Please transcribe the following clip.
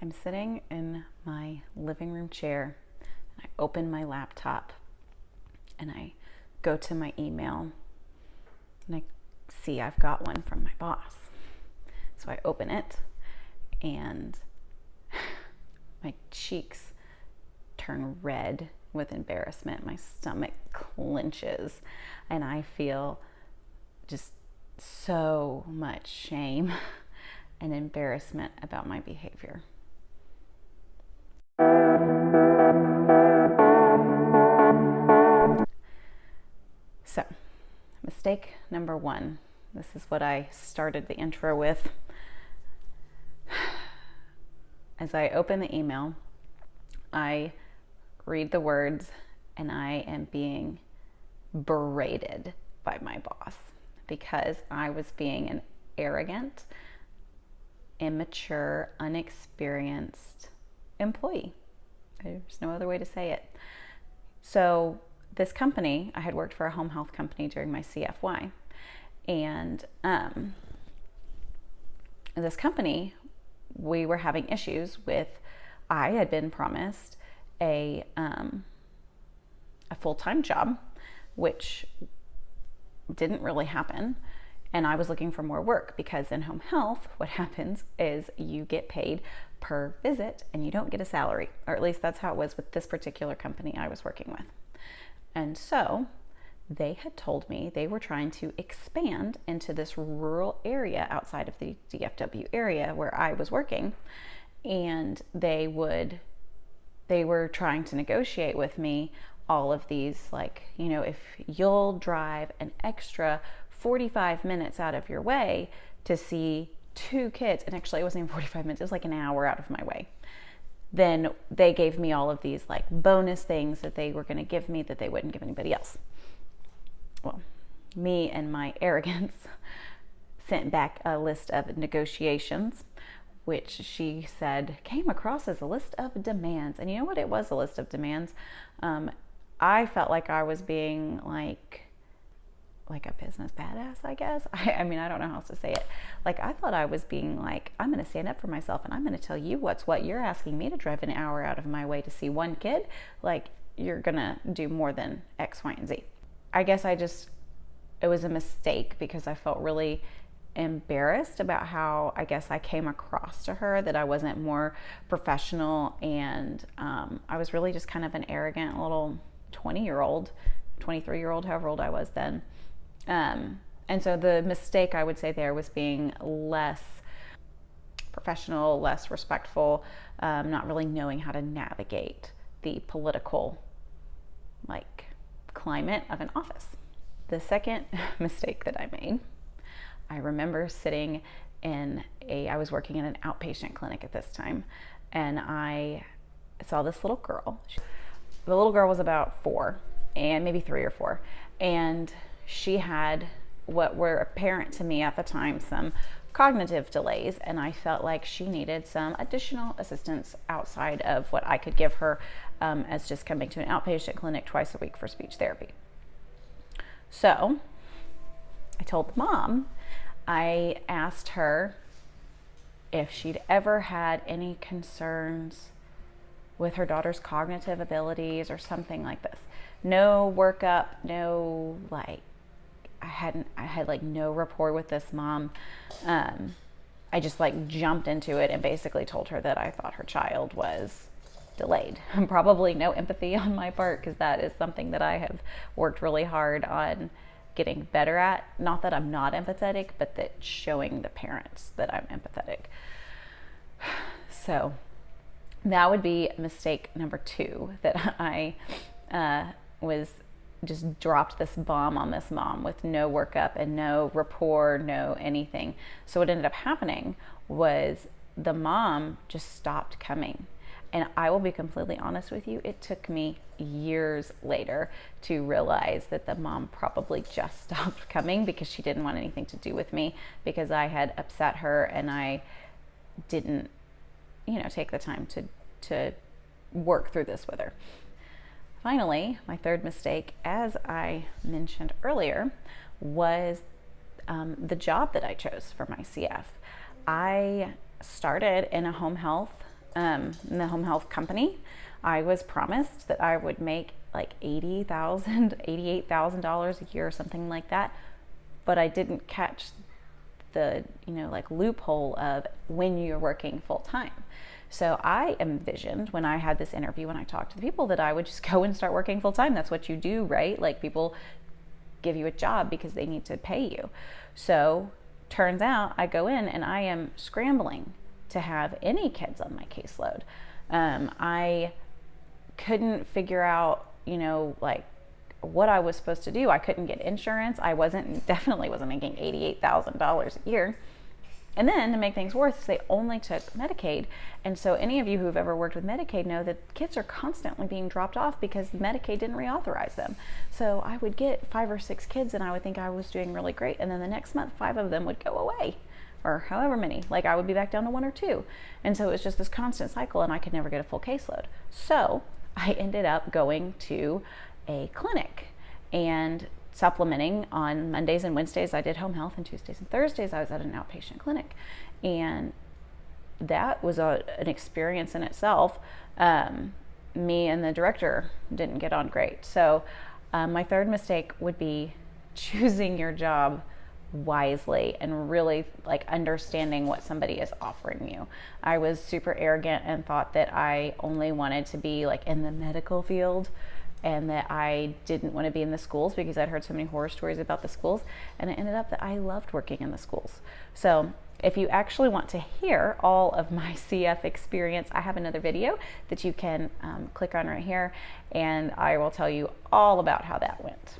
I'm sitting in my living room chair, and I open my laptop, and I go to my email, and I see I've got one from my boss. So I open it, and my cheeks turn red with embarrassment. My stomach clenches, and I feel just so much shame and embarrassment about my behavior. So, mistake number one. This is what I started the intro with. As I open the email, I read the words, and I am being berated by my boss because I was being an arrogant, immature, unexperienced employee. There's no other way to say it. So this company, I had worked for a home health company during my CFY, and this company, we were having issues with, I had been promised a full-time job, which didn't really happen. And I was looking for more work because in home health, what happens is you get paid per visit and you don't get a salary, or at least that's how it was with this particular company I was working with. And so they had told me they were trying to expand into this rural area outside of the DFW area where I was working. And they were trying to negotiate with me all of these, like, you know, if you'll drive an extra 45 minutes out of your way to see 2 kids, and actually it wasn't even 45 minutes, it was like an hour out of my way, then they gave me all of these like bonus things that they were going to give me that they wouldn't give anybody else. Well, me and my arrogance sent back a list of negotiations, which she said came across as a list of demands. And you know what? It was a list of demands. I felt like I was being like a business badass, I guess. I mean, I don't know how else to say it. Like, I thought I was being like, I'm going to stand up for myself and I'm going to tell you what's what. You're asking me to drive an hour out of my way to see 1 kid. Like, you're going to do more than X, Y, and Z. I guess it was a mistake because I felt really embarrassed about how I guess I came across to her, that I wasn't more professional, and I was really just kind of an arrogant little 20-year-old, 23-year-old, however old I was then. And so the mistake I would say there was being less professional, less respectful, not really knowing how to navigate the political climate of an office. The second mistake that I made, I remember sitting I was working in an outpatient clinic at this time, and I saw this little girl. The little girl was about 4, and maybe 3 or 4, and she had what were apparent to me at the time some cognitive delays, and I felt like she needed some additional assistance outside of what I could give her as just coming to an outpatient clinic twice a week for speech therapy. So I told the mom, I asked her if she'd ever had any concerns with her daughter's cognitive abilities or something like this. No workup, no I had no rapport with this mom. I just jumped into it and basically told her that I thought her child was delayed. Probably no empathy on my part, because that is something that I have worked really hard on getting better at. Not that I'm not empathetic, but that showing the parents that I'm empathetic. So that would be mistake number 2, that I was just dropped this bomb on this mom with no workup and no rapport, no anything. So what ended up happening was the mom just stopped coming. And I will be completely honest with you, it took me years later to realize that the mom probably just stopped coming because she didn't want anything to do with me, because I had upset her and I didn't, take the time to work through this with her. Finally, my third mistake, as I mentioned earlier, was the job that I chose for my CF. I started in a home health in the home health company, I was promised that I would make like $88,000 a year or something like that. But I didn't catch the, like loophole of when you're working full time. So I envisioned when I had this interview, when I talked to the people, that I would just go and start working full time. That's what you do, right? Like people give you a job because they need to pay you. So turns out I go in and I am scrambling to have any kids on my caseload. I couldn't figure out, like what I was supposed to do. I couldn't get insurance. I definitely wasn't making $88,000 a year. And then to make things worse, they only took Medicaid. And so any of you who've ever worked with Medicaid know that kids are constantly being dropped off because Medicaid didn't reauthorize them. So I would get 5 or 6 kids and I would think I was doing really great. And then the next month, 5 of them would go away, or however many, like I would be back down to 1 or 2. And so it was just this constant cycle and I could never get a full caseload. So I ended up going to a clinic and supplementing. On Mondays and Wednesdays I did home health, and Tuesdays and Thursdays I was at an outpatient clinic. And that was an experience in itself. Me and the director didn't get on great. So my third mistake would be choosing your job wisely and really like understanding what somebody is offering you. I was super arrogant and thought that I only wanted to be like in the medical field, and that I didn't want to be in the schools because I'd heard so many horror stories about the schools. And it ended up that I loved working in the schools. So if you actually want to hear all of my CF experience, I have another video that you can click on right here, and I will tell you all about how that went.